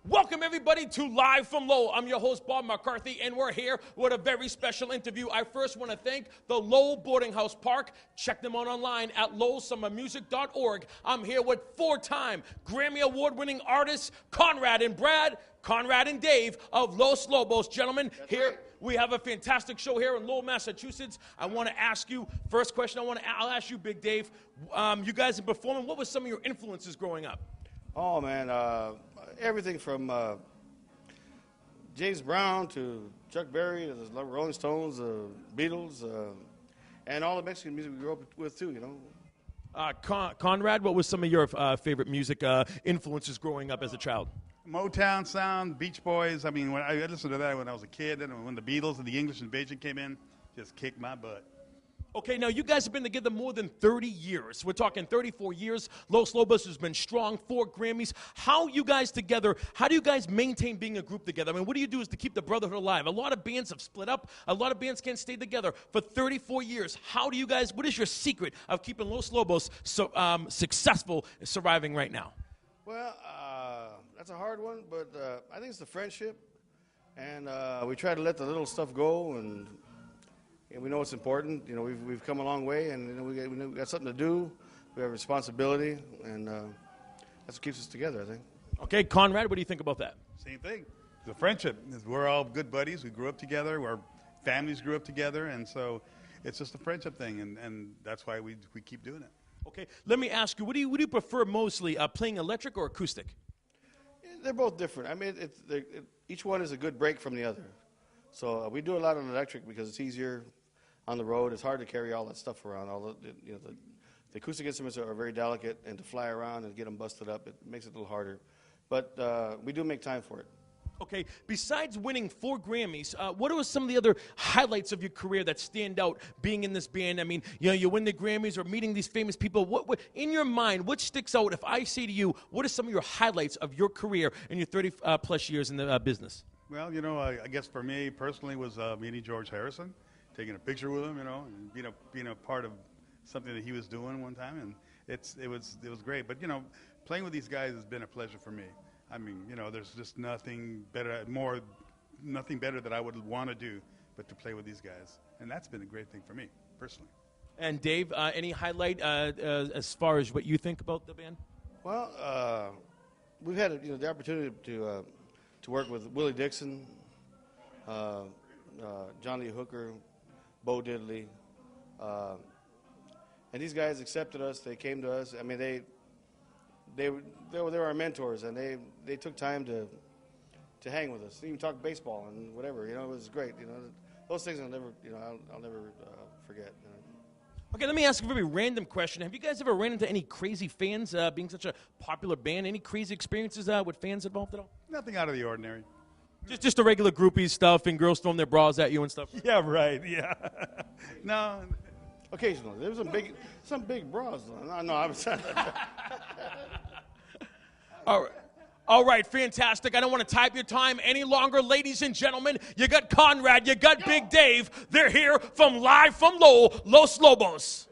Welcome, everybody, to Live from Lowell. I'm your host, Bob McCarthy, and we're here with a very special interview. I first want to thank the Lowell Boarding House Park. Check them out online at lowellsummermusic.org. I'm here with four-time Grammy Award-winning artists, Conrad and Dave of Los Lobos. Gentlemen, we have a fantastic show here in Lowell, Massachusetts. I want to ask you, first question I'll ask you, Big Dave. You guys are performing. What were some of your influences growing up? Oh, man, everything from James Brown to Chuck Berry to the Rolling Stones, Beatles, and all the Mexican music we grew up with, too, you know. Conrad, what was some of your favorite music influences growing up as a child? Motown sound, Beach Boys. I mean, when I listened to that when I was a kid, and when the Beatles and the English Invasion came in, just kicked my butt. Okay, now you guys have been together more than 30 years. We're talking 34 years. Los Lobos has been strong, 4 Grammys. How do you guys maintain being a group together? I mean, what do you do is to keep the brotherhood alive? A lot of bands have split up. A lot of bands can't stay together for 34 years. What is your secret of keeping Los Lobos successful, surviving right now? Well, that's a hard one, but I think it's the friendship. And we try to let the little stuff go, and we know it's important. You know, we've come a long way, and you know, we got something to do. We have a responsibility, and that's what keeps us together, I think. Okay, Conrad, what do you think about that? Same thing. The friendship. We're all good buddies. We grew up together. Our families grew up together, and so it's just a friendship thing, and that's why we keep doing it. Okay, let me ask you, what do you prefer mostly, playing electric or acoustic? They're both different. I mean, each one is a good break from the other. So we do a lot on electric because it's easier on the road. It's hard to carry all that stuff around. The acoustic instruments are very delicate, and to fly around and get them busted up, it makes it a little harder. But we do make time for it. Okay, besides winning 4 Grammys, what are some of the other highlights of your career that stand out being in this band? I mean, you know, you win the Grammys or meeting these famous people. What in your mind, what sticks out if I say to you, what are some of your highlights of your career in your 30-plus years in the business? Well, you know, I guess for me personally was meeting George Harrison, taking a picture with him, you know, and being a part of something that he was doing one time, and it was great. But you know, playing with these guys has been a pleasure for me. I mean, you know, there's just nothing better that I would want to do but to play with these guys, and that's been a great thing for me personally. And Dave, any highlight as far as what you think about the band? Well, we've had the opportunity to work with Willie Dixon, John Lee Hooker, Bo Diddley, and these guys accepted us. They came to us. I mean, they were our mentors, and they took time to hang with us, even talk baseball and whatever. You know, it was great. You know, those things I'll never forget. You know. Okay, let me ask a very random question. Have you guys ever ran into any crazy fans being such a popular band? Any crazy experiences with fans involved at all? Nothing out of the ordinary. Just the regular groupie stuff and girls throwing their bras at you and stuff? Yeah, right, yeah. No. Occasionally. There was some big bras. No, I was All right, fantastic. I don't want to type your time any longer. Ladies and gentlemen, you got Conrad, you got Big Dave. They're here live from Lowell, Los Lobos.